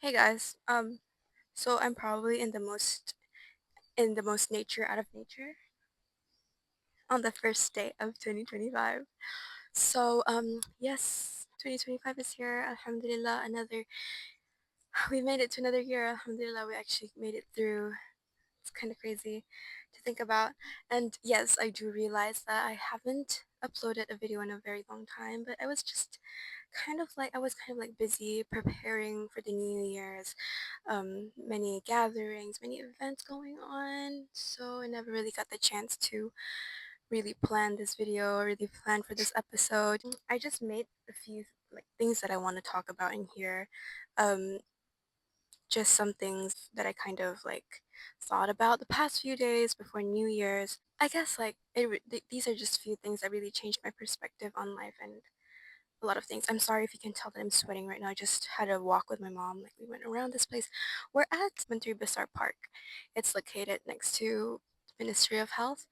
Hey guys, so I'm probably in the most nature out of nature on the first day of 2025. So yes, 2025 is here. Alhamdulillah, we made it to another year. Alhamdulillah, we actually made it through. It's kind of crazy to think about. And yes, I do realize that I haven't uploaded a video in a very long time, but I was kind of like busy preparing for the New Year's, many gatherings, many events going on. So I never really got the chance to really plan this video or really plan for this episode. I just made a few like things that I want to talk about in here. Um, just some things that I kind of like thought about the past few days before New Year's. I guess like these are just few things that really changed my perspective on life and a lot of things. I'm sorry if you can tell that I'm sweating right now. I just had a walk with my mom. Like we went around this place. We're at Mantri Basar Park. It's located next to Ministry of Health.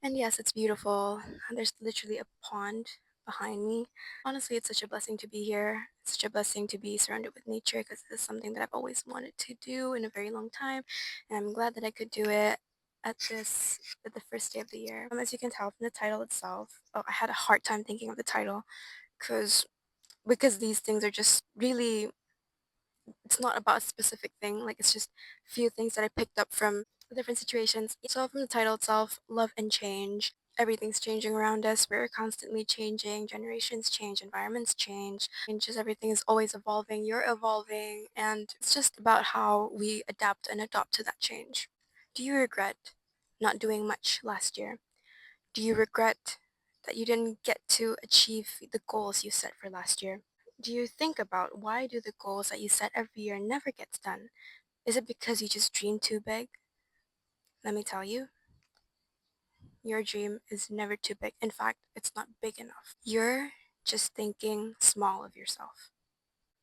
And yes, it's beautiful. There's literally a pond behind me. Honestly, it's such a blessing to be here. It's such a blessing to be surrounded with nature because this is something that I've always wanted to do in a very long time. And I'm glad that I could do it at the first day of the year. As you can tell from the title itself, I had a hard time thinking of the title because these things are just really, it's not about a specific thing, like it's just few things that I picked up from different situations. So from the title itself, love and change, everything's changing around us. We're constantly changing, generations change, environments change, just everything is always evolving, you're evolving, and it's just about how we adapt and adopt to that change. Do you regret not doing much last year? Do you regret that you didn't get to achieve the goals you set for last year? Do you think about why do the goals that you set every year never gets done? Is it because you just dream too big? Let me tell you, your dream is never too big. In fact, it's not big enough. You're just thinking small of yourself.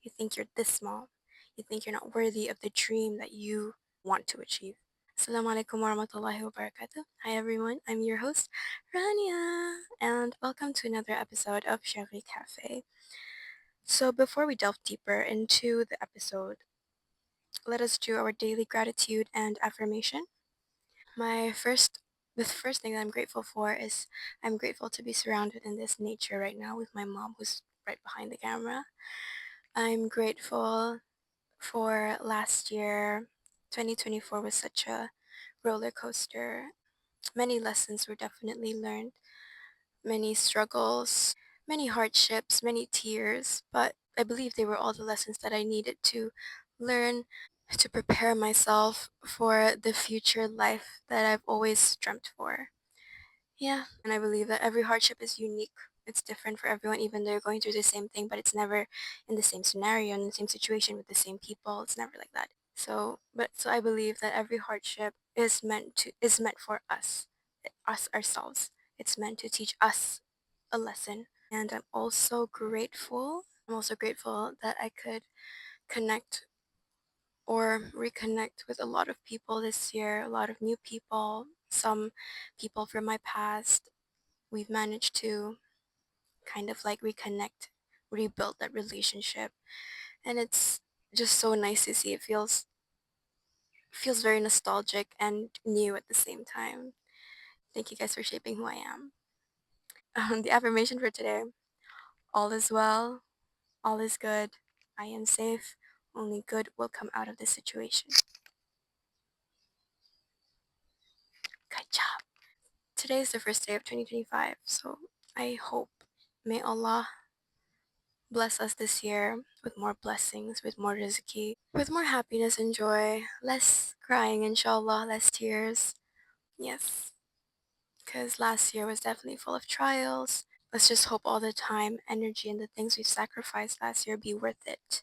You think you're this small. You think you're not worthy of the dream that you want to achieve. Assalamu alaikum warahmatullahi wabarakatuh. Hi everyone, I'm your host, Rania, and welcome to another episode of Sherry Cafe. So before we delve deeper into the episode, let us do our daily gratitude and affirmation. My first the first thing that I'm grateful for is I'm grateful to be surrounded in this nature right now with my mom who's right behind the camera. I'm grateful for last year. 2024 was such a roller coaster. Many lessons were definitely learned, many struggles, many hardships, many tears, but I believe they were all the lessons that I needed to learn to prepare myself for the future life that I've always dreamt for. Yeah, and I believe that every hardship is unique. It's different for everyone, even though you're going through the same thing, but it's never in the same scenario, in the same situation with the same people. It's never like that. So I believe that every hardship is meant for us ourselves. It's meant to teach us a lesson. And I'm also grateful. I'm also grateful that I could connect or reconnect with a lot of people this year, a lot of new people, some people from my past. We've managed to kind of like reconnect, rebuild that relationship, and it's just so nice to see. It feels very nostalgic and new at the same time. Thank you guys for shaping who I am. The affirmation for today: all is well, all is good, I am safe, only good will come out of this situation. Good job. Today is the first day of 2025, so I hope, may Allah bless us this year with more blessings, with more rizki, with more happiness and joy, less crying, inshallah, less tears. Yes, because last year was definitely full of trials. Let's just hope all the time, energy, and the things we've sacrificed last year be worth it.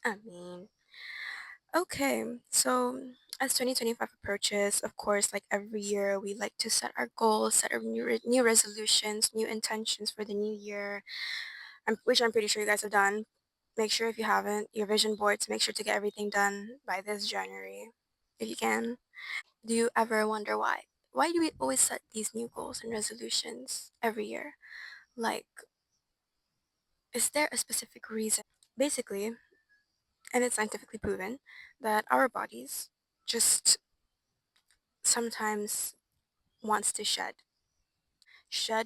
I mean, okay, so as 2025 approaches, of course, like every year, we like to set our goals, set our new resolutions, new intentions for the new year, which I'm pretty sure you guys have done. Make sure if you haven't, your vision boards, make sure to get everything done by this January, if you can. Do you ever wonder why? Why do we always set these new goals and resolutions every year? Like, is there a specific reason? Basically, And it's scientifically proven that our bodies just sometimes wants to shed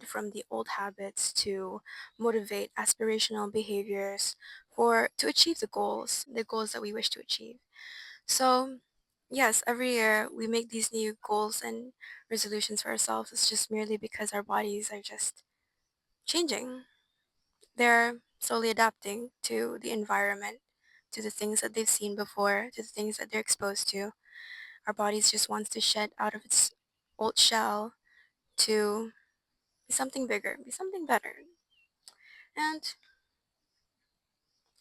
from the old habits to motivate aspirational behaviors for to achieve the goals that we wish to achieve. So yes, every year we make these new goals and resolutions for ourselves. It's just merely because our bodies are just changing. They're slowly adapting to the environment, to the things that they've seen before, to the things that they're exposed to. Our bodies just wants to shed out of its old shell to be something bigger, be something better. And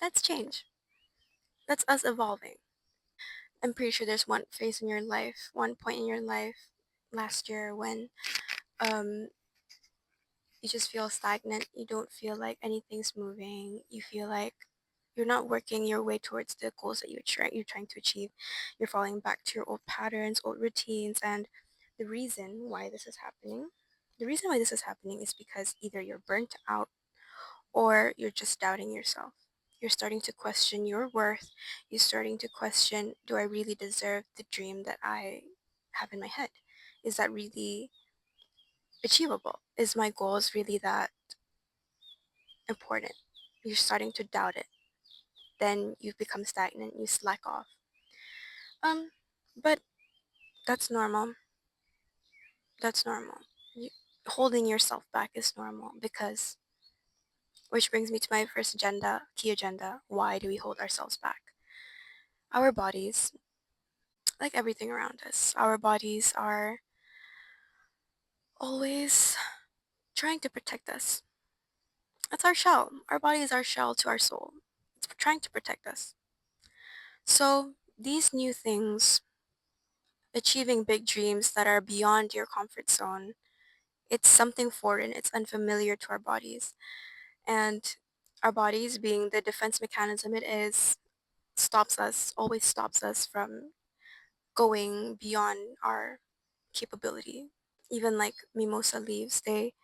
that's change. That's us evolving. I'm pretty sure there's one phase in your life, one point in your life last year when um you just feel stagnant. You don't feel like anything's moving. You feel like you're not working your way towards the goals that you're trying to achieve. You're falling back to your old patterns, old routines, and the reason why this is happening, the reason why this is happening is because either you're burnt out or you're just doubting yourself. You're starting to question your worth. You're starting to question, do I really deserve the dream that I have in my head? Is that really achievable? Is my goals really that important? You're starting to doubt it. Then you become stagnant, you slack off. Um, but that's normal. That's normal. You, holding yourself back is normal because, which brings me to my first key agenda. Why do we hold ourselves back? Our bodies, like everything around us, our bodies are always trying to protect us. That's our shell. Our body is our shell to our soul. It's trying to protect us. So these new things, achieving big dreams that are beyond your comfort zone, it's something foreign, it's unfamiliar to our bodies. And our bodies, being the defense mechanism it is, always stops us from going beyond our capability. Even like mimosa leaves, they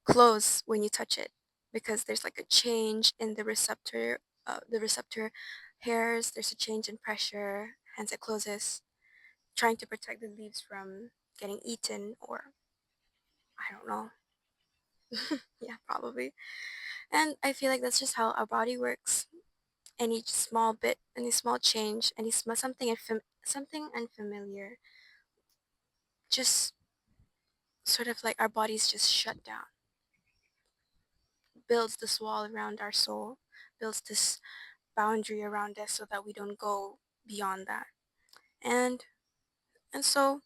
close when you touch it because there's like a change in the receptor hairs, there's a change in pressure, hence it closes, trying to protect the leaves from getting eaten or I don't know. Yeah, probably. And I feel like that's just how our body works. Any small bit, any small change, something unfamiliar, just sort of like our bodies just shut down, builds this wall around our soul, builds this boundary around us so that we don't go beyond that. And and so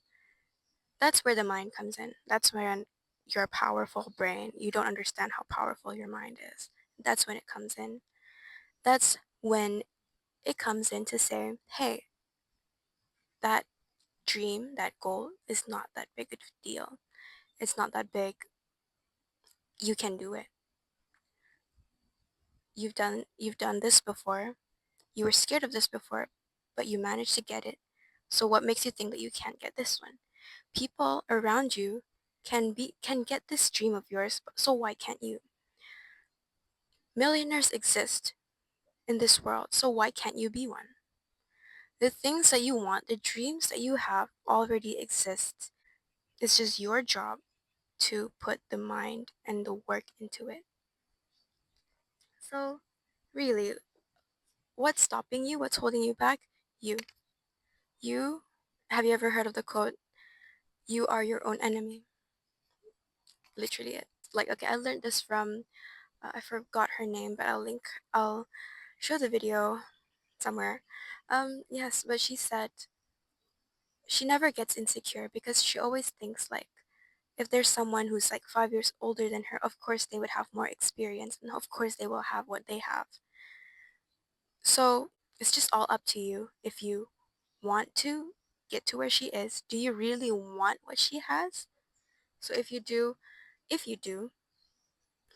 that's where the mind comes in. That's when your powerful brain, you don't understand how powerful your mind is. That's when it comes in. That's when it comes in to say, hey, that dream, that goal is not that big a deal. It's not that big. You can do it. You've done this before. You were scared of this before, but you managed to get it. So what makes you think that you can't get this one? People around you can get this dream of yours, so why can't you? Millionaires exist in this world, so why can't you be one? The things that you want, the dreams that you have already exist. It's just your job to put the mind and the work into it. So, really, what's stopping you? What's holding you back? You. You. Have you ever heard of the quote, you are your own enemy? Literally it. Like, okay, I learned this from, I forgot her name, but I'll show the video somewhere. Yes, but she said she never gets insecure because she always thinks like, if there's someone who's like 5 years older than her, of course they would have more experience and of course they will have what they have. So it's just all up to you. If you want to get to where she is, do you really want what she has? So if you do,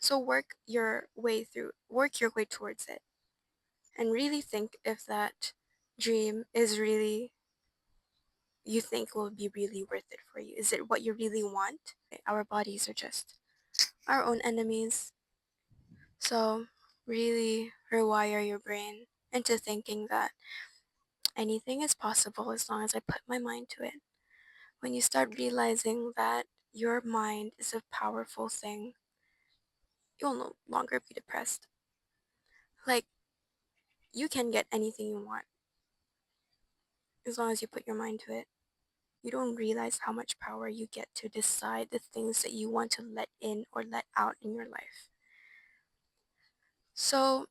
so work your way towards it and really think if that dream is really, you think will be really worth it for you. Is it what you really want? Our bodies are just our own enemies. So really rewire your brain into thinking that anything is possible as long as I put my mind to it. When you start realizing that your mind is a powerful thing, you'll no longer be depressed. Like, you can get anything you want as long as you put your mind to it. You don't realize how much power you get to decide the things that you want to let in or let out in your life. So,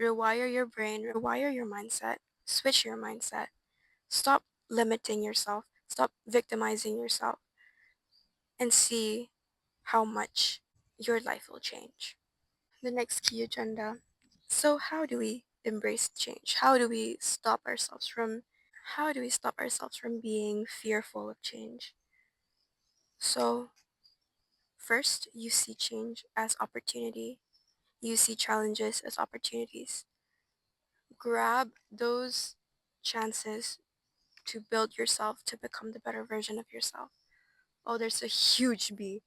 rewire your brain, rewire your mindset, switch your mindset. Stop limiting yourself, stop victimizing yourself, and see how much your life will change. The next key agenda. So, how do we embrace change? How do we stop ourselves from being fearful of change? So, first, you see change as opportunity. You see challenges as opportunities. Grab those chances to build yourself to become the better version of yourself. Oh, there's a huge B.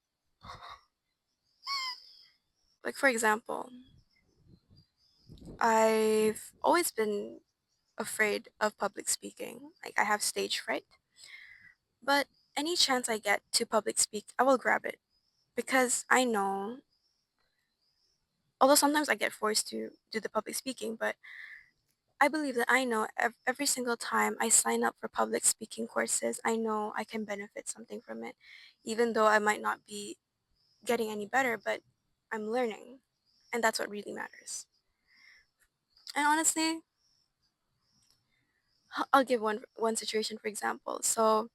Like, for example, I've always been afraid of public speaking. Like, I have stage fright. But any chance I get to public speak, I will grab it. Because I know, although sometimes I get forced to do the public speaking, but I believe that I know every single time I sign up for public speaking courses, I know I can benefit something from it. Even though I might not be getting any better, but I'm learning. And that's what really matters. And honestly, I'll give one situation for example. So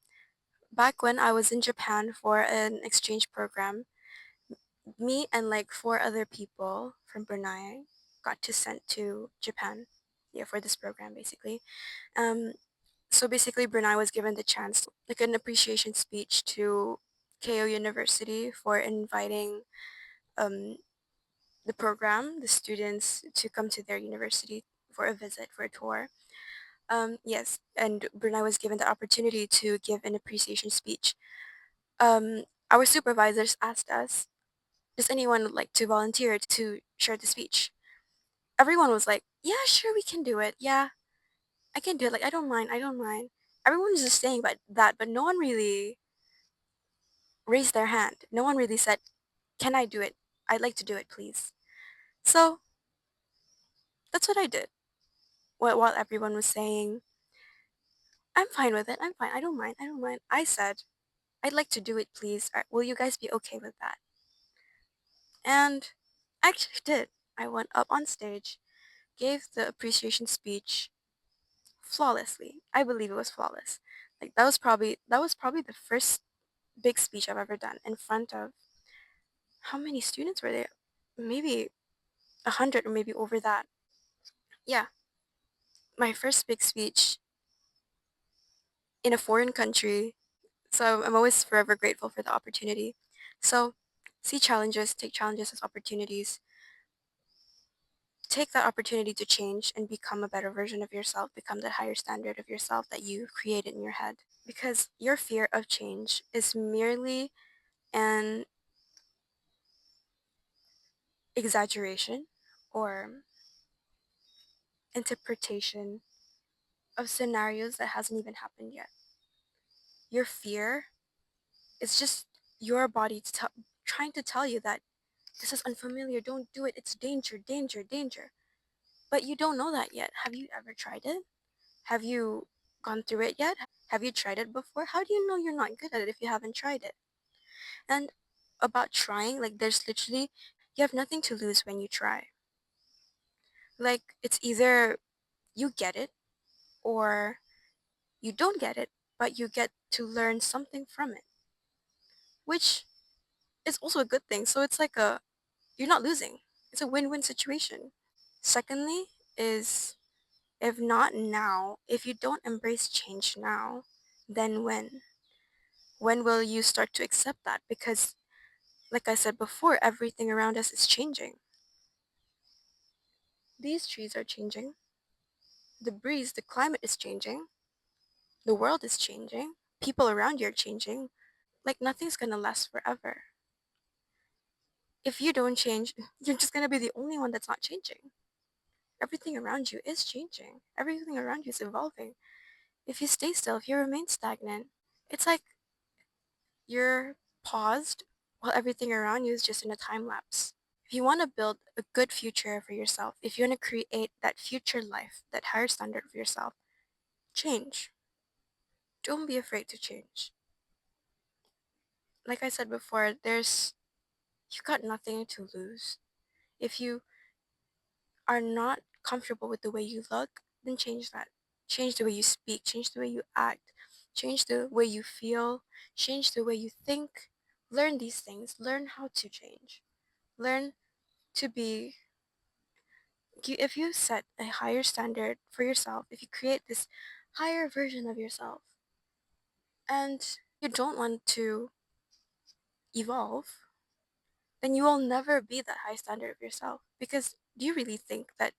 back when I was in Japan for an exchange program, me and like four other people from Brunei got to sent to Japan. Yeah, for this program basically. Um, so basically Brunei was given the chance, like an appreciation speech to KO University for inviting um, the program, the students to come to their university for a visit, for a tour. Yes, and Brunei was given the opportunity to give an appreciation speech. Our supervisors asked us, does anyone like to volunteer to share the speech? Everyone was like, yeah, sure, we can do it. Yeah, I can do it. Like, I don't mind. I don't mind. Everyone was just saying about that, but no one really raised their hand. No one really said, can I do it? I'd like to do it, please. So that's what I did. While everyone was saying, I'm fine with it. I'm fine. I don't mind. I don't mind. I said, I'd like to do it, please. Will you guys be okay with that? And I actually did. I went up on stage, gave the appreciation speech flawlessly. I believe it was flawless. Like that was probably the first big speech I've ever done in front of how many students were there? Maybe 100 or maybe over that. Yeah, my first big speech in a foreign country. So I'm always forever grateful for the opportunity. So see challenges, take challenges as opportunities. Take that opportunity to change and become a better version of yourself, become the higher standard of yourself that you created in your head. Because your fear of change is merely an exaggeration or interpretation of scenarios that hasn't even happened yet. Your fear is just your body trying to tell you that this is unfamiliar, don't do it, it's danger, danger, danger. But you don't know that yet. Have you ever tried it? Have you gone through it yet? Have you tried it before? How do you know you're not good at it if you haven't tried it? And about trying, like there's literally, you have nothing to lose when you try. Like it's either you get it or you don't get it, but you get to learn something from it, which is also a good thing. So it's like you're not losing. It's a win-win situation. Secondly is, if not now, if you don't embrace change now, then when? When will you start to accept that? Because like I said before, everything around us is changing. These trees are changing. The breeze, the climate is changing. The world is changing. People around you are changing. Like nothing's gonna last forever. If you don't change, you're just gonna be the only one that's not changing. everything around you is changing. Everything around you is evolving. If you stay still, if you remain stagnant, it's like you're paused while everything around you is just in a time lapse. If you want to build a good future for yourself, if you want to create that future life, that higher standard for yourself, change. Don't be afraid to change. Like I said before, you got nothing to lose. If you are not comfortable with the way you look, then change that. Change the way you speak, change the way you act, change the way you feel, change the way you think. Learn these things. Learn how to change. Learn to be, if you set a higher standard for yourself, if you create this higher version of yourself, and you don't want to evolve, then you will never be that high standard of yourself. Because do you really think that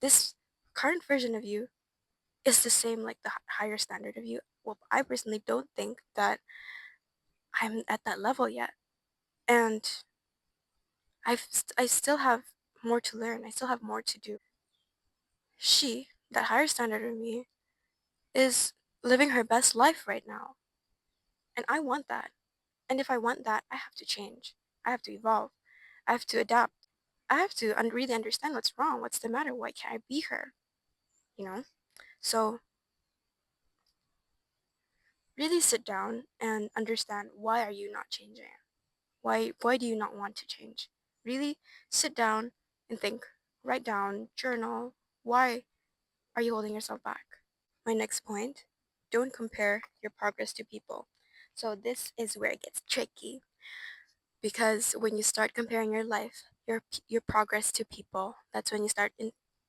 this current version of you is the same like the higher standard of you? Well, I personally don't think that I'm at that level yet. And I still have more to learn. I still have more to do. That higher standard of me, is living her best life right now. And I want that. And if I want that, I have to change. I have to evolve. I have to adapt. I have to really understand what's wrong. What's the matter? Why can't I be her? You know? So really sit down and understand, why are you not changing? Why do you not want to change? Really sit down and think. Write down, journal. Why are you holding yourself back? My next point, don't compare your progress to people. So this is where it gets tricky, because when you start comparing your life, your progress to people, that's when you start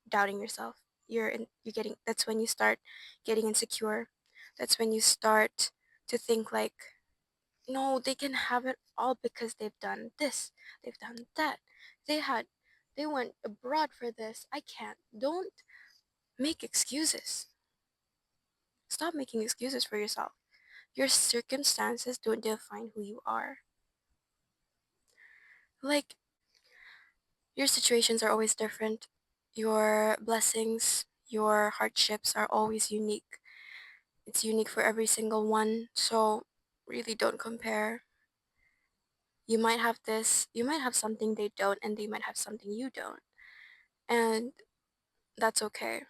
doubting yourself. You're getting That's when you start getting insecure. That's when you start to think like, no, they can have it all because they've done this, they've done that, they had they went abroad for this. I can't. Don't make excuses. Stop making excuses for yourself. Your circumstances don't define who you are. Like, your situations are always different. Your blessings, your hardships are always unique. It's unique for every single one. So really don't compare. You might have something they don't, and they might have something you don't. And that's okay.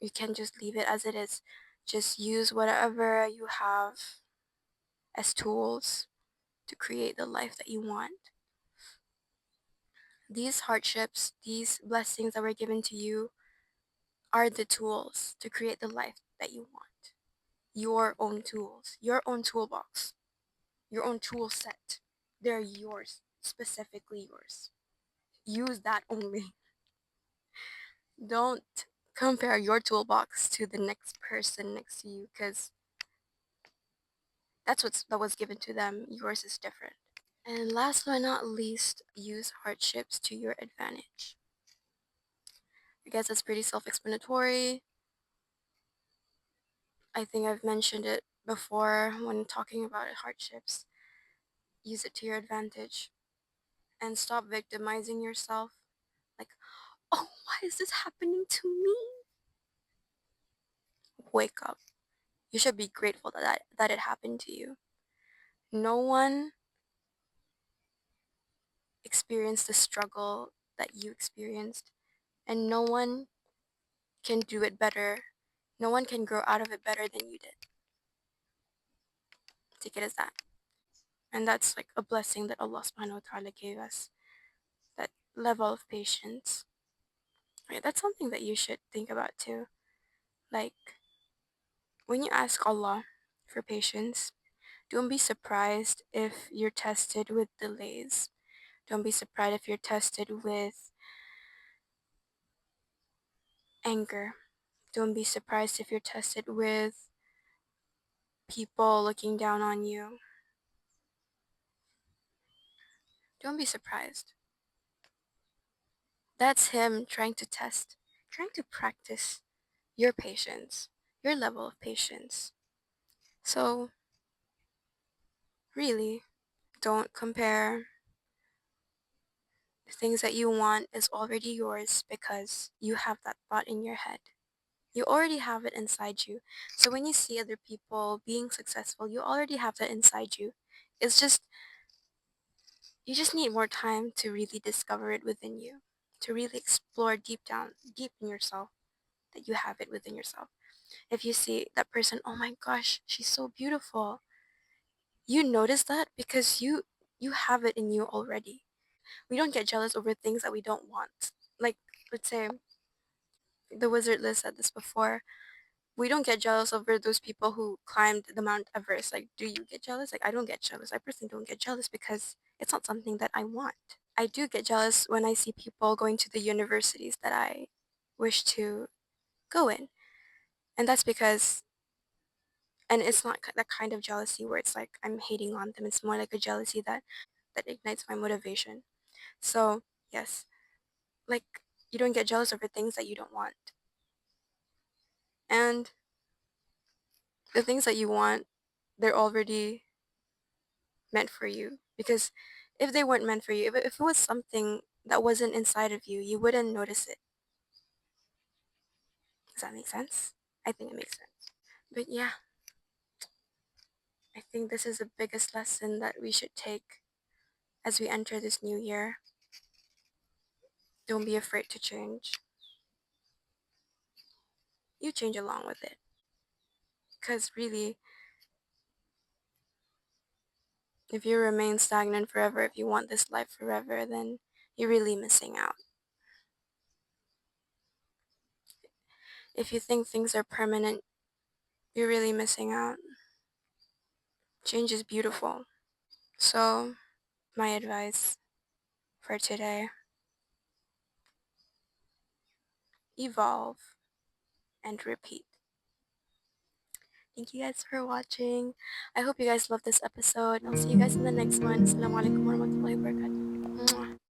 You can just leave it as it is. Just use whatever you have as tools to create the life that you want. These hardships, these blessings that were given to you, are the tools to create the life that you want. Your own tools, your own toolbox, your own tool set. They're yours, specifically yours. Use that only. Don't compare your toolbox to the next person next to you, because that was given to them. Yours is different. And last but not least, use hardships to your advantage. I guess that's pretty self-explanatory. I think I've mentioned it before when talking about hardships. Use it to your advantage and stop victimizing yourself. Like, oh, why is this happening to me? Wake up. You should be grateful that it happened to you. No one experienced the struggle that you experienced, and no one can do it better. No one can grow out of it better than you did. Take it as that. And that's like a blessing that Allah subhanahu wa ta'ala gave us. That level of patience. Right? That's something that you should think about too. Like, when you ask Allah for patience, don't be surprised if you're tested with delays. Don't be surprised if you're tested with anger. Don't be surprised if you're tested with people looking down on you. Don't be surprised. That's Him trying to test, trying to practice your patience, your level of patience. So, really, don't compare. The things that you want is already yours because you have that thought in your head. You already have it inside you. So when you see other people being successful, you already have that inside you. It's just, you just need more time to really discover it within you, to really explore deep down, deep in yourself, that you have it within yourself. If you see that person, oh my gosh, she's so beautiful, you notice that because you have it in you already. We don't get jealous over things that we don't want. Like, let's say, the wizard list said this before. We don't get jealous over those people who climbed the Mount Everest. Like, do you get jealous? Like, I don't get jealous. I personally don't get jealous because it's not something that I want. I do get jealous when I see people going to the universities that I wish to go in. And that's because, and it's not that kind of jealousy where it's like I'm hating on them. It's more like a jealousy that ignites my motivation. So, yes, like, you don't get jealous over things that you don't want. And the things that you want, they're already meant for you. Because if they weren't meant for you, if it was something that wasn't inside of you, you wouldn't notice it. Does that make sense? I think it makes sense. But yeah, I think this is the biggest lesson that we should take as we enter this new year. Don't be afraid to change. You change along with it. Because really, if you remain stagnant forever, if you want this life forever, then you're really missing out. If you think things are permanent, you're really missing out. Change is beautiful. So, my advice for today: evolve and repeat. Thank you guys for watching. I hope you guys love this episode. I'll see you guys in the next one. Assalamualaikum warahmatullahi wabarakatuh.